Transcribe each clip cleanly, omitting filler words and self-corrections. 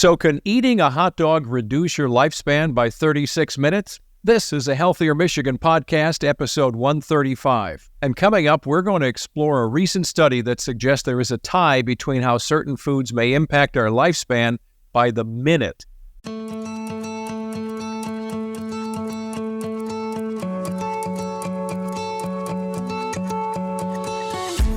So can eating a hot dog reduce your lifespan by 36 minutes? This is a Healthier Michigan podcast, episode 135. And coming up, we're going to explore a recent study that suggests there is a tie between how certain foods may impact our lifespan by the minute.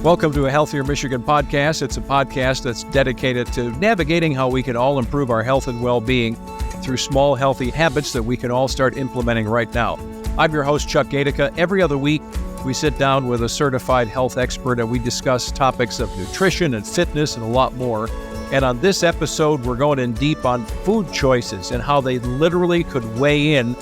Welcome to a Healthier Michigan podcast. It's a podcast that's dedicated to navigating how we can all improve our health and well-being through small, healthy habits that we can all start implementing right now. I'm your host, Chuck Gaidica. Every other week, we sit down with a certified health expert and we discuss topics of nutrition and fitness and a lot more. And on this episode, we're going in deep on food choices and how they literally could weigh in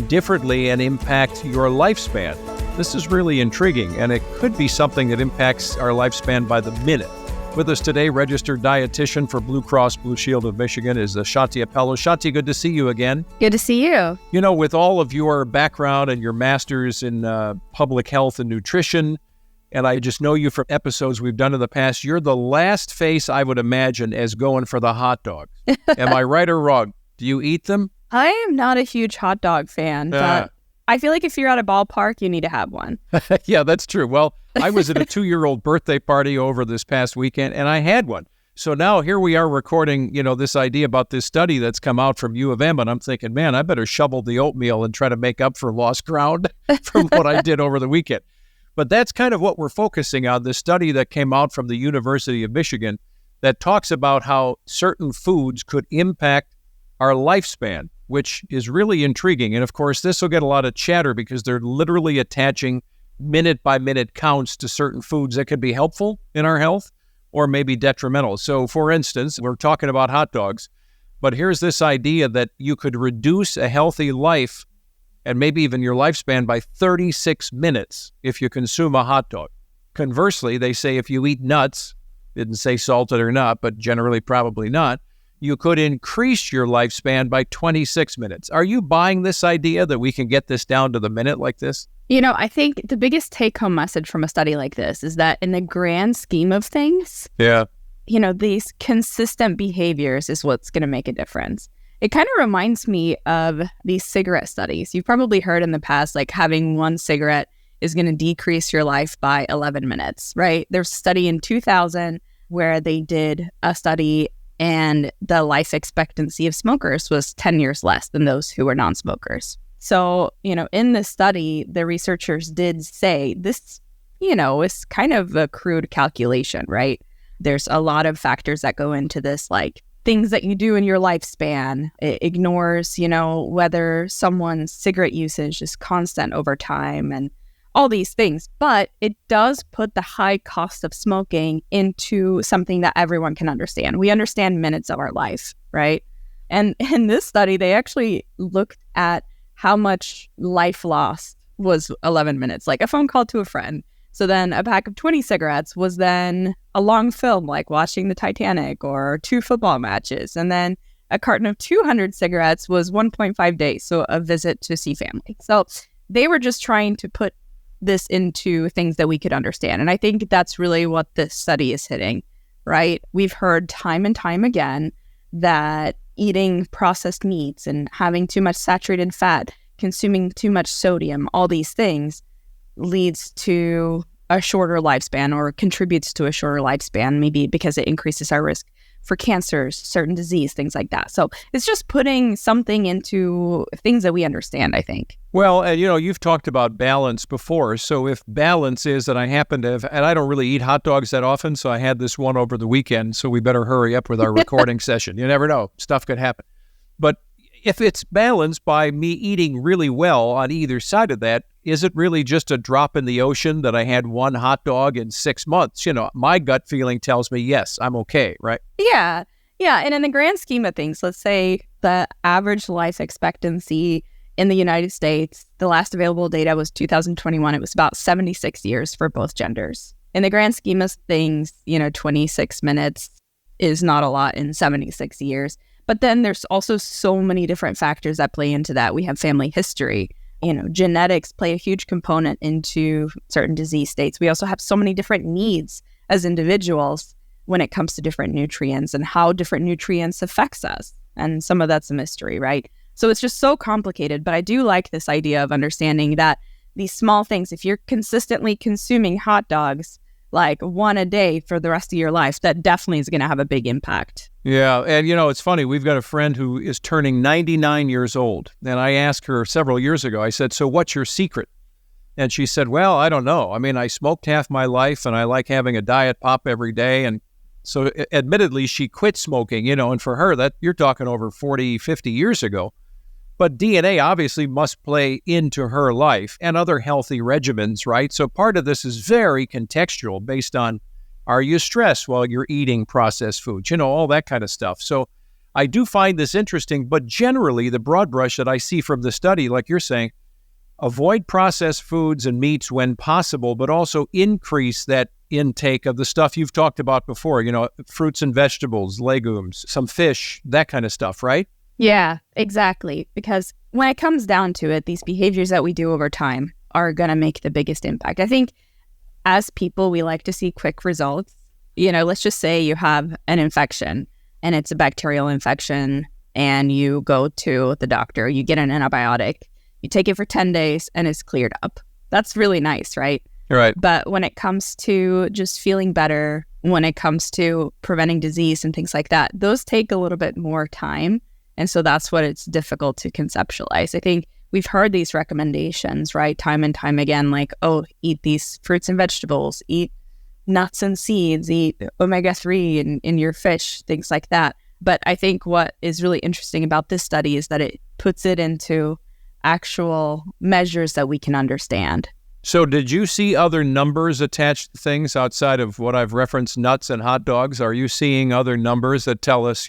differently and impact your lifespan. This is really intriguing, and it could be something that impacts our lifespan by the minute. With us today, registered dietitian for Blue Cross Blue Shield of Michigan is Shanthi Appelö. Shanthi, good to see you again. Good to see you. You know, with all of your background and your master's in public health and nutrition, and I just know you from episodes we've done in the past, you're the last face I would imagine as going for the hot dog. Am I right or wrong? Do you eat them? I am not a huge hot dog fan, but I feel like if you're at a ballpark, you need to have one. Yeah, that's true. Well, I was at a 2-year-old birthday party over this past weekend, and I had one. So now here we are recording, this idea about this study that's come out from U of M, and I'm thinking, man, I better shovel the oatmeal and try to make up for lost ground from what I did over the weekend. But that's kind of what we're focusing on, this study that came out from the University of Michigan that talks about how certain foods could impact our lifespan, which is really intriguing. And of course, this will get a lot of chatter because they're literally attaching minute-by-minute counts to certain foods that could be helpful in our health or maybe detrimental. So for instance, we're talking about hot dogs, but here's this idea that you could reduce a healthy life and maybe even your lifespan by 36 minutes if you consume a hot dog. Conversely, they say if you eat nuts, didn't say salted or not, but generally probably not, you could increase your lifespan by 26 minutes. Are you buying this idea that we can get this down to the minute like this? I think the biggest take-home message from a study like this is that in the grand scheme of things, these consistent behaviors is what's going to make a difference. It kind of reminds me of these cigarette studies. You've probably heard in the past, like having one cigarette is going to decrease your life by 11 minutes, right? There's a study in 2000 where they did a study and the life expectancy of smokers was 10 years less than those who were non-smokers. So, in this study, the researchers did say this, is kind of a crude calculation, right? There's a lot of factors that go into this, like things that you do in your lifespan. It ignores, whether someone's cigarette usage is constant over time and all these things, but it does put the high cost of smoking into something that everyone can understand. We understand minutes of our life, right? And in this study, they actually looked at how much life lost was 11 minutes, like a phone call to a friend. So then a pack of 20 cigarettes was then a long film, like watching the Titanic or 2 football matches. And then a carton of 200 cigarettes was 1.5 days, so a visit to see family. So they were just trying to put this into things that we could understand. And I think that's really what this study is hitting, right? We've heard time and time again that eating processed meats and having too much saturated fat, consuming too much sodium, all these things leads to a shorter lifespan or contributes to a shorter lifespan, maybe because it increases our risk for cancers, certain disease, things like that. So it's just putting something into things that we understand, I think. Well, you've talked about balance before. So if balance is that I happen to have, and I don't really eat hot dogs that often, so I had this one over the weekend, so we better hurry up with our recording session. You never know. Stuff could happen. But if it's balanced by me eating really well on either side of that, is it really just a drop in the ocean that I had one hot dog in 6 months? My gut feeling tells me, yes, I'm okay, right? Yeah. And in the grand scheme of things, let's say the average life expectancy in the United States, the last available data was 2021. It was about 76 years for both genders. In the grand scheme of things, 26 minutes is not a lot in 76 years. But then there's also so many different factors that play into that. We have family history. Genetics play a huge component into certain disease states. We also have so many different needs as individuals when it comes to different nutrients and how different nutrients affects us. And some of that's a mystery, right? So it's just so complicated. But I do like this idea of understanding that these small things, if you're consistently consuming hot dogs, like one a day for the rest of your life, that definitely is going to have a big impact. Yeah. And, it's funny. We've got a friend who is turning 99 years old. And I asked her several years ago, I said, so what's your secret? And she said, well, I don't know. I mean, I smoked half my life and I like having a diet pop every day. And so admittedly, she quit smoking, and for her, that you're talking over 40, 50 years ago. But DNA obviously must play into her life and other healthy regimens, right? So part of this is very contextual based on, are you stressed while you're eating processed foods? All that kind of stuff. So I do find this interesting, but generally the broad brush that I see from the study, like you're saying, avoid processed foods and meats when possible, but also increase that intake of the stuff you've talked about before, fruits and vegetables, legumes, some fish, that kind of stuff, right? Yeah, exactly. Because when it comes down to it, these behaviors that we do over time are going to make the biggest impact. I think as people, we like to see quick results. Let's just say you have an infection and it's a bacterial infection and you go to the doctor, you get an antibiotic, you take it for 10 days and it's cleared up. That's really nice, right? Right. But when it comes to just feeling better, when it comes to preventing disease and things like that, those take a little bit more time. And so that's what it's difficult to conceptualize. I think we've heard these recommendations, right, time and time again, like, oh, eat these fruits and vegetables, eat nuts and seeds, eat omega-3 in your fish, things like that. But I think what is really interesting about this study is that it puts it into actual measures that we can understand. So did you see other numbers attached to things outside of what I've referenced, nuts and hot dogs? Are you seeing other numbers that tell us,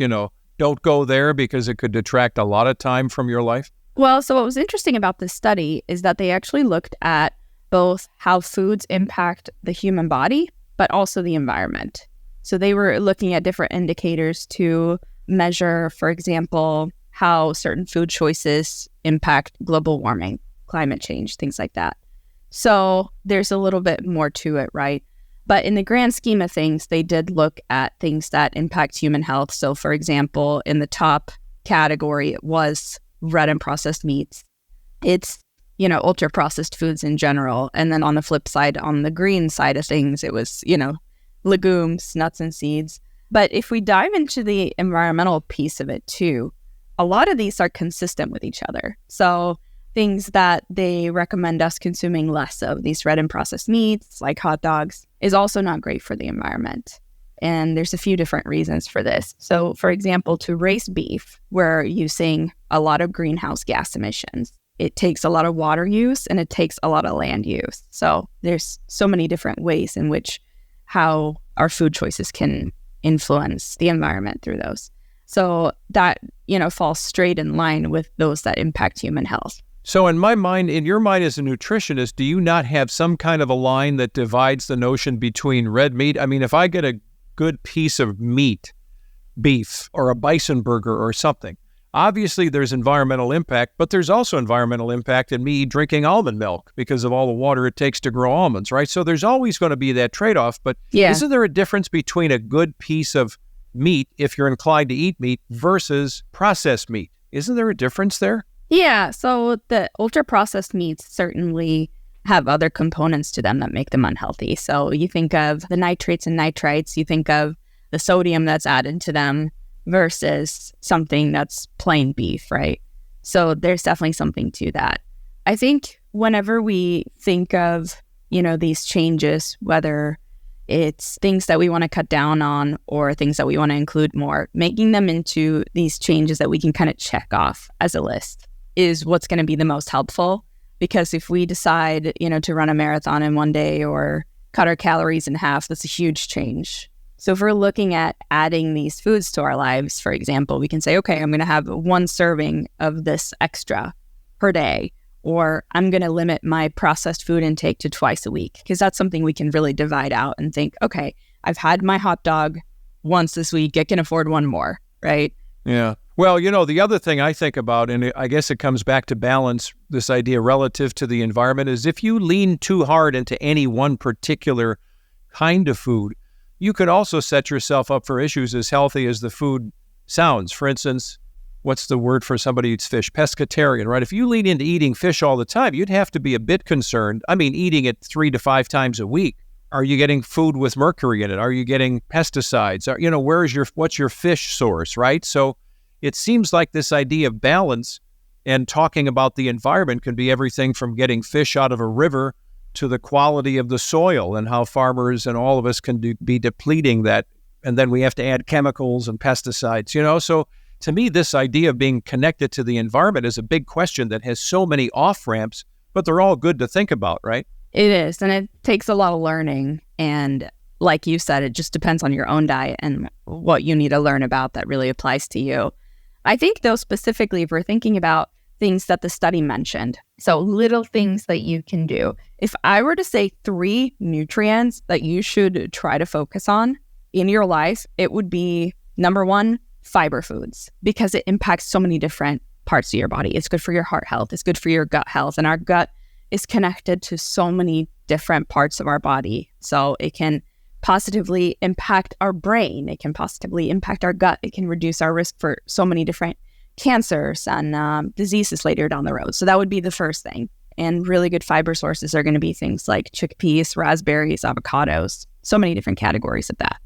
don't go there because it could detract a lot of time from your life? Well, so what was interesting about this study is that they actually looked at both how foods impact the human body, but also the environment. So they were looking at different indicators to measure, for example, how certain food choices impact global warming, climate change, things like that. So there's a little bit more to it, right? But in the grand scheme of things, they did look at things that impact human health. So for example, in the top category, it was red and processed meats. It's, ultra processed foods in general. And then on the flip side, on the green side of things, it was, legumes, nuts and seeds. But if we dive into the environmental piece of it too, a lot of these are consistent with each other. So things that they recommend us consuming less of, these red and processed meats, like hot dogs, is also not great for the environment. And there's a few different reasons for this. So, for example, to raise beef, we're using a lot of greenhouse gas emissions. It takes a lot of water use and it takes a lot of land use. So there's so many different ways in which how our food choices can influence the environment through those. So that, falls straight in line with those that impact human health. So in my mind, in your mind as a nutritionist, do you not have some kind of a line that divides the notion between red meat? I mean, if I get a good piece of meat, beef, or a bison burger or something, obviously there's environmental impact, but there's also environmental impact in me drinking almond milk because of all the water it takes to grow almonds, right? So there's always going to be that trade-off, but Isn't there a difference between a good piece of meat, if you're inclined to eat meat, versus processed meat? Isn't there a difference there? Yeah, so the ultra-processed meats certainly have other components to them that make them unhealthy. So you think of the nitrates and nitrites, you think of the sodium that's added to them versus something that's plain beef, right? So there's definitely something to that. I think whenever we think of, these changes, whether it's things that we want to cut down on or things that we want to include more, making them into these changes that we can kind of check off as a list is what's going to be the most helpful. Because if we decide, to run a marathon in one day or cut our calories in half, that's a huge change. So if we're looking at adding these foods to our lives, for example, we can say, okay, I'm going to have one serving of this extra per day, or I'm going to limit my processed food intake to twice a week, because that's something we can really divide out and think, okay, I've had my hot dog once this week, I can afford one more, right? Yeah. Well, the other thing I think about, and I guess it comes back to balance, this idea relative to the environment, is if you lean too hard into any one particular kind of food, you could also set yourself up for issues as healthy as the food sounds. For instance, what's the word for somebody who eats fish? Pescatarian, right? If you lean into eating fish all the time, you'd have to be a bit concerned. I mean, eating it 3 to 5 times a week. Are you getting food with mercury in it? Are you getting pesticides? What's your fish source, right? So it seems like this idea of balance and talking about the environment can be everything from getting fish out of a river to the quality of the soil and how farmers and all of us can be depleting that. And then we have to add chemicals and pesticides, So to me, this idea of being connected to the environment is a big question that has so many off-ramps, but they're all good to think about, right? It is, and it takes a lot of learning. And like you said, it just depends on your own diet and what you need to learn about that really applies to you. I think, though, specifically, if we're thinking about things that the study mentioned, so little things that you can do. If I were to say 3 nutrients that you should try to focus on in your life, it would be, number 1, fiber foods, because it impacts so many different parts of your body. It's good for your heart health. It's good for your gut health. And our gut is connected to so many different parts of our body. So it can positively impact our brain. It can positively impact our gut. It can reduce our risk for so many different cancers and diseases later down the road. So that would be the first thing. And really good fiber sources are going to be things like chickpeas, raspberries, avocados, so many different categories of that.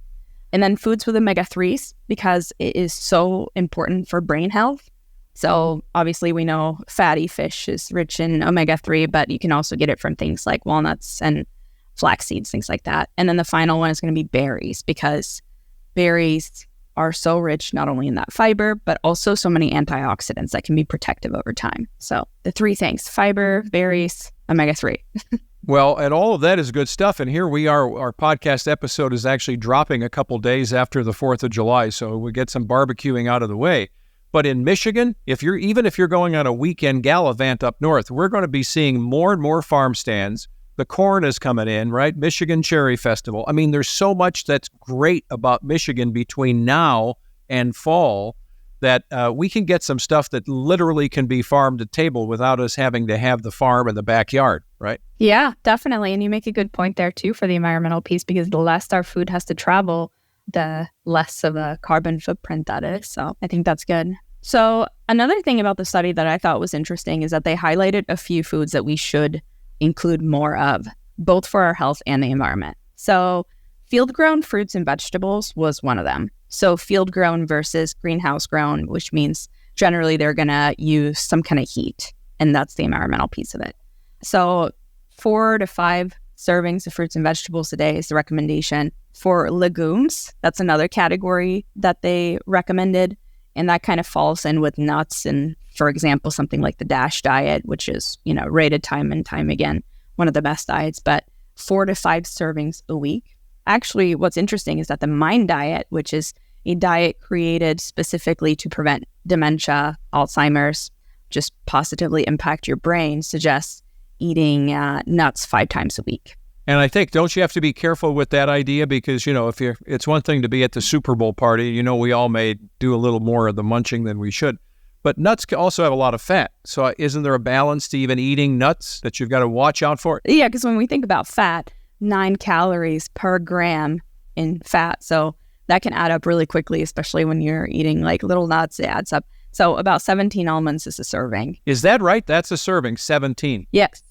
And then foods with omega-3s, because it is so important for brain health. So obviously we know fatty fish is rich in omega-3, but you can also get it from things like walnuts and flax seeds, things like that. And then the final one is going to be berries, because berries are so rich not only in that fiber, but also so many antioxidants that can be protective over time. So the 3 things: fiber, berries, omega-3. Well, and all of that is good stuff. And here we are. Our podcast episode is actually dropping a couple days after the 4th of July, so we get some barbecuing out of the way. But in Michigan, if you're going on a weekend gallivant up north, we're going to be seeing more and more farm stands. The corn is coming in, right? Michigan Cherry Festival. I mean, there's so much that's great about Michigan between now and fall that we can get some stuff that literally can be farm to table without us having to have the farm in the backyard, right? Yeah, definitely. And you make a good point there too for the environmental piece, because the less our food has to travel, the less of a carbon footprint that is. So I think that's good. So another thing about the study that I thought was interesting is that they highlighted a few foods that we should include more of, both for our health and the environment. So field-grown fruits and vegetables was one of them. So field-grown versus greenhouse-grown, which means generally they're going to use some kind of heat, and that's the environmental piece of it. So 4 to 5 servings of fruits and vegetables a day is the recommendation. For legumes, that's another category that they recommended, and that kind of falls in with nuts and, for example, something like the DASH diet, which is, rated time and time again, one of the best diets, but 4 to 5 servings a week. Actually, what's interesting is that the MIND diet, which is a diet created specifically to prevent dementia, Alzheimer's, just positively impact your brain, suggests eating nuts 5 times a week. And I think, don't you have to be careful with that idea? Because, it's one thing to be at the Super Bowl party. We all may do a little more of the munching than we should. But nuts can also have a lot of fat. So isn't there a balance to even eating nuts that you've got to watch out for? Yeah, because when we think about fat, 9 calories per gram in fat. So that can add up really quickly, especially when you're eating like little nuts. It adds up. So about 17 almonds is a serving. Is that right? That's a serving, 17. Yes.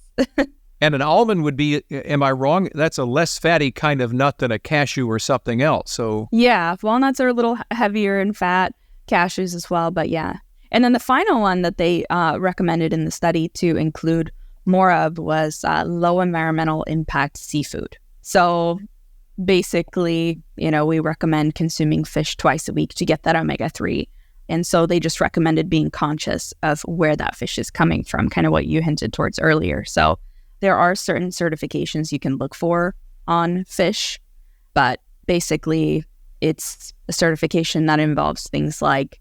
And an almond would be, am I wrong? That's a less fatty kind of nut than a cashew or something else. So yeah, walnuts are a little heavier in fat, cashews as well, but yeah. And then the final one that they recommended in the study to include more of was low environmental impact seafood. So basically, we recommend consuming fish twice a week to get that omega-3. And so they just recommended being conscious of where that fish is coming from, kind of what you hinted towards earlier. So there are certain certifications you can look for on fish, but basically it's a certification that involves things like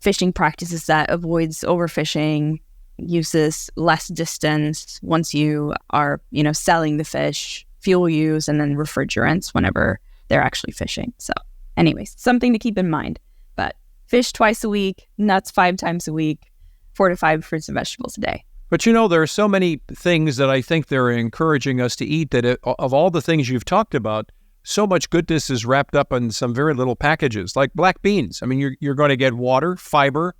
fishing practices that avoids overfishing, uses less distance once you are, selling the fish, fuel use, and then refrigerants whenever they're actually fishing. So anyways, something to keep in mind. But fish twice a week, nuts 5 times a week, 4 to 5 fruits and vegetables a day. But there are so many things that I think they're encouraging us to eat that of all the things you've talked about, so much goodness is wrapped up in some very little packages, like black beans. I mean, you're going to get water, fiber,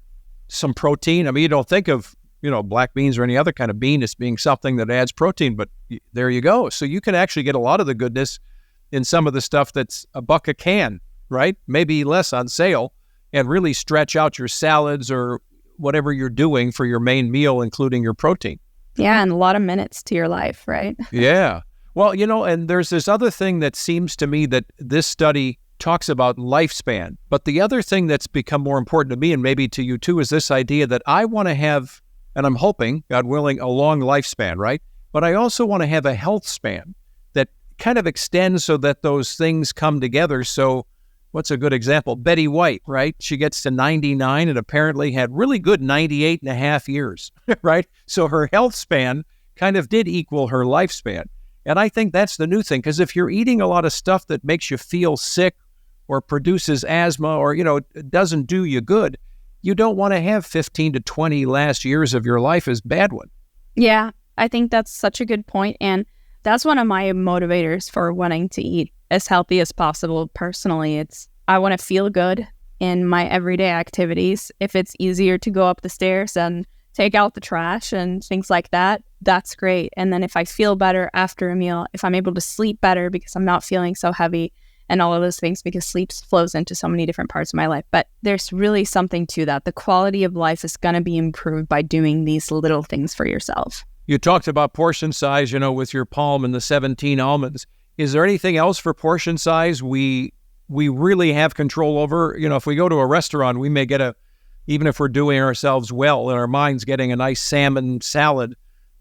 some protein. I mean, you don't think of, black beans or any other kind of bean as being something that adds protein, but there you go. So you can actually get a lot of the goodness in some of the stuff that's $1 a can, right? Maybe less on sale, and really stretch out your salads or whatever you're doing for your main meal, including your protein. Yeah, and a lot of minutes to your life, right? Yeah. Well, and there's this other thing that seems to me that this study talks about lifespan. But the other thing that's become more important to me, and maybe to you too, is this idea that I want to have, and I'm hoping, God willing, a long lifespan, right? But I also want to have a health span that kind of extends so that those things come together. So what's a good example? Betty White, right? She gets to 99 and apparently had really good 98 and a half years, right? So her health span kind of did equal her lifespan. And I think that's the new thing, because if you're eating a lot of stuff that makes you feel sick or produces asthma or, doesn't do you good, you don't want to have 15 to 20 last years of your life as bad one. Yeah, I think that's such a good point. And that's one of my motivators for wanting to eat as healthy as possible. Personally, I want to feel good in my everyday activities. If it's easier to go up the stairs and take out the trash and things like that, that's great. And then if I feel better after a meal, if I'm able to sleep better because I'm not feeling so heavy and all of those things, because sleep flows into so many different parts of my life. But there's really something to that. The quality of life is going to be improved by doing these little things for yourself. You talked about portion size, with your palm and the 17 almonds. Is there anything else for portion size we really have control over? If we go to a restaurant, we may get even if we're doing ourselves well and our mind's getting a nice salmon salad,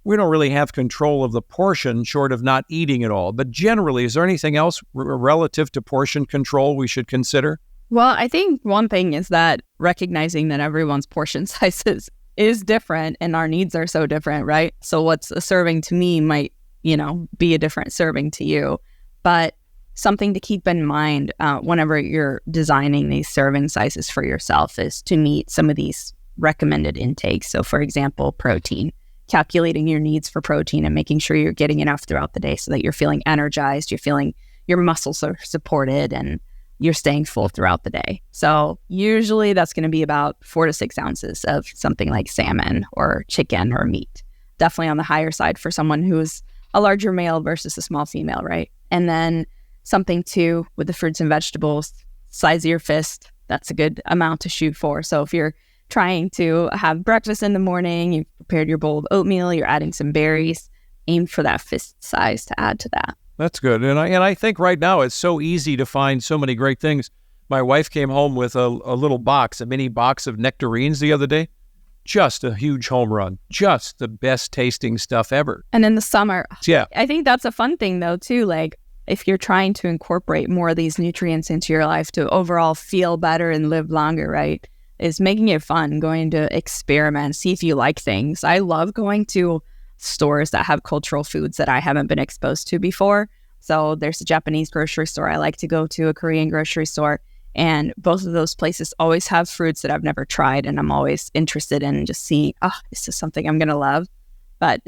we don't really have control of the portion short of not eating it all. But generally, is there anything else relative to portion control we should consider? Well, I think one thing is that recognizing that everyone's portion sizes is different and our needs are so different, right? So what's a serving to me might, be a different serving to you. But something to keep in mind whenever you're designing these serving sizes for yourself is to meet some of these recommended intakes. So for example, protein, calculating your needs for protein and making sure you're getting enough throughout the day so that you're feeling energized, you're feeling your muscles are supported, and you're staying full throughout the day. So usually that's going to be about 4 to 6 ounces of something like salmon or chicken or meat. Definitely on the higher side for someone who's a larger male versus a small female, right? And then something too with the fruits and vegetables, size of your fist, that's a good amount to shoot for. So if you're trying to have breakfast in the morning, you've prepared your bowl of oatmeal, you're adding some berries, aim for that fist size to add to that. That's good. And I think right now it's so easy to find so many great things. My wife came home with a little box, a mini box of nectarines the other day. Just a huge home run. Just the best tasting stuff ever. And in the summer, yeah, I think that's a fun thing though too. Like if you're trying to incorporate more of these nutrients into your life to overall feel better and live longer, right, is making it fun, going to experiment, see if you like things. I love going to stores that have cultural foods that I haven't been exposed to before. So there's a Japanese grocery store I like to go to, a Korean grocery store, and both of those places always have fruits that I've never tried, and I'm always interested in just seeing, this is something I'm going to love. But,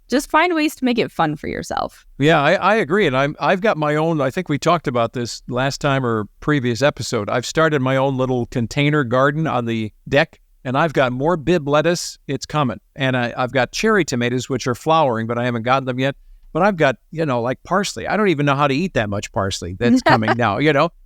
just find ways to make it fun for yourself. Yeah, I agree. And I've got my own, I think we talked about this last time or previous episode. I've started my own little container garden on the deck, and I've got more Bib lettuce. It's coming. And I've got cherry tomatoes, which are flowering, but I haven't gotten them yet. But I've got, like parsley. I don't even know how to eat that much parsley that's coming now,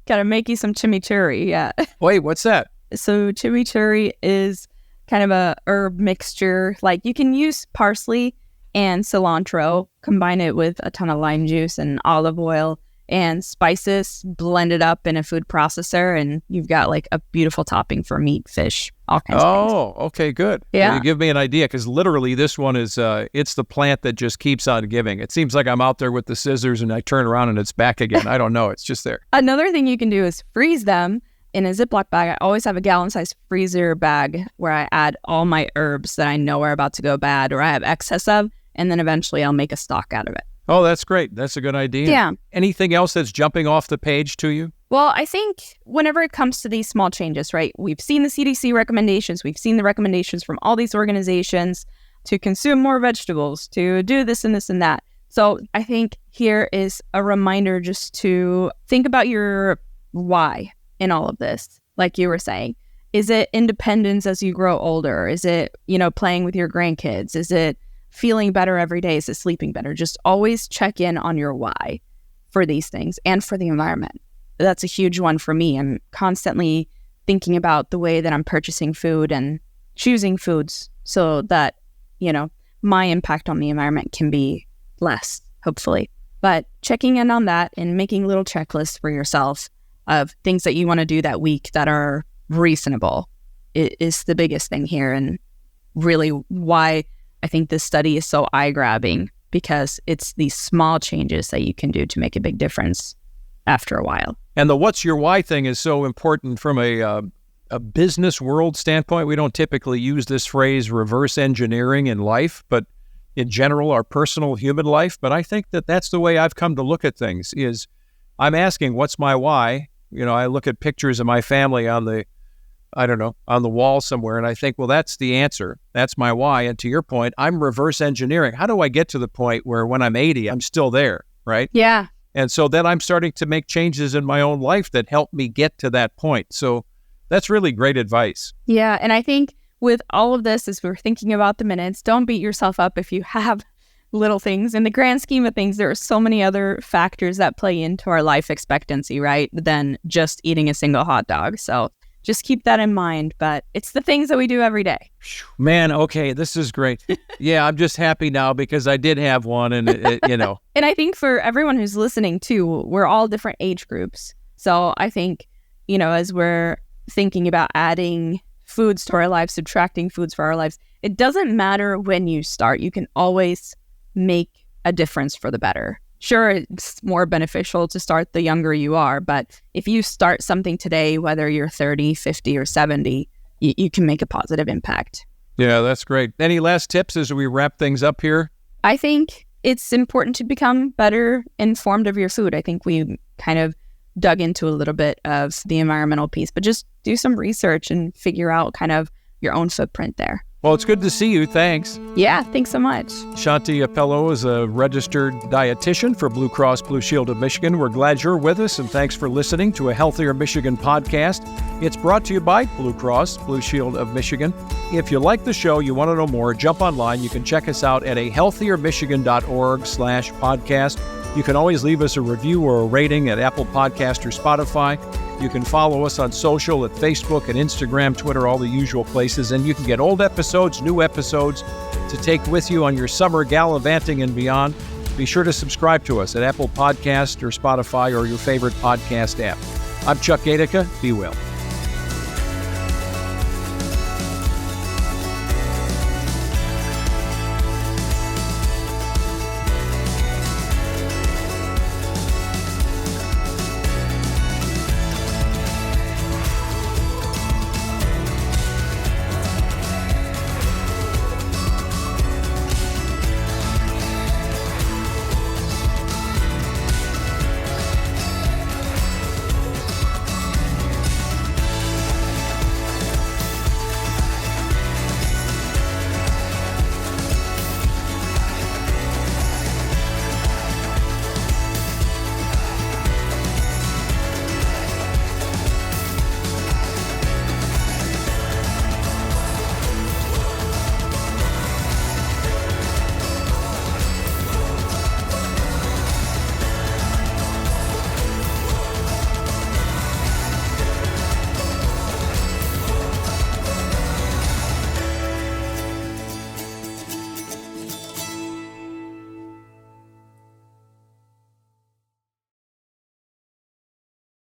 Got to make you some chimichurri, yeah. Wait, what's that? So chimichurri is kind of a herb mixture. Like you can use parsley and cilantro, combine it with a ton of lime juice and olive oil and spices, blend it up in a food processor, and you've got like a beautiful topping for meat, fish, all kinds of things. Oh, okay, good. Yeah. You give me an idea, because literally this one is, it's the plant that just keeps on giving. It seems like I'm out there with the scissors and I turn around and it's back again. I don't know. It's just there. Another thing you can do is freeze them in a Ziploc bag. I always have a gallon-sized freezer bag where I add all my herbs that I know are about to go bad or I have excess of, and then eventually I'll make a stock out of it. Oh, that's great. That's a good idea. Yeah. Anything else that's jumping off the page to you? Well, I think whenever it comes to these small changes, right, we've seen the CDC recommendations, we've seen the recommendations from all these organizations to consume more vegetables, to do this and this and that. So I think here is a reminder just to think about your why in all of this. Like you were saying, is it independence as you grow older? Is it, playing with your grandkids? Is it feeling better every day? Is it sleeping better? Just always check in on your why for these things and for the environment. That's a huge one for me. I'm constantly thinking about the way that I'm purchasing food and choosing foods so that, my impact on the environment can be less, hopefully. But checking in on that and making little checklists for yourself of things that you want to do that week that are reasonable is the biggest thing here, and really why I think this study is so eye-grabbing, because it's these small changes that you can do to make a big difference after a while. And the what's your why thing is so important from a business world standpoint. We don't typically use this phrase reverse engineering in life, but in general, our personal human life. But I think that that's the way I've come to look at things, is I'm asking, what's my why? I look at pictures of my family on the wall somewhere, and I think, well, that's the answer. That's my why. And to your point, I'm reverse engineering. How do I get to the point where when I'm 80, I'm still there, right? Yeah. And so then I'm starting to make changes in my own life that help me get to that point. So that's really great advice. Yeah. And I think with all of this, as we're thinking about the minutes, don't beat yourself up if you have little things. In the grand scheme of things, there are so many other factors that play into our life expectancy, right, than just eating a single hot dog. So just keep that in mind. But it's the things that we do every day. Man, okay, this is great. Yeah, I'm just happy now because I did have one, and And I think for everyone who's listening too, we're all different age groups. So I think, as we're thinking about adding foods to our lives, subtracting foods for our lives, it doesn't matter when you start. You can always make a difference for the better. Sure, it's more beneficial to start the younger you are, but if you start something today, whether you're 30, 50, or 70, you can make a positive impact. Yeah, that's great. Any last tips as we wrap things up here? I think it's important to become better informed of your food. I think we kind of dug into a little bit of the environmental piece, but just do some research and figure out kind of your own footprint there. Well, it's good to see you. Thanks. Yeah, thanks so much. Shanthi Appelö is a registered dietitian for Blue Cross Blue Shield of Michigan. We're glad you're with us, and thanks for listening to a Healthier Michigan podcast. It's brought to you by Blue Cross Blue Shield of Michigan. If you like the show, you want to know more, jump online. You can check us out at ahealthiermichigan.org/podcast. You can always leave us a review or a rating at Apple Podcast or Spotify. You can follow us on social at Facebook and Instagram, Twitter, all the usual places. And you can get old episodes, new episodes to take with you on your summer gallivanting and beyond. Be sure to subscribe to us at Apple Podcast or Spotify or your favorite podcast app. I'm Chuck Gaidica. Be well.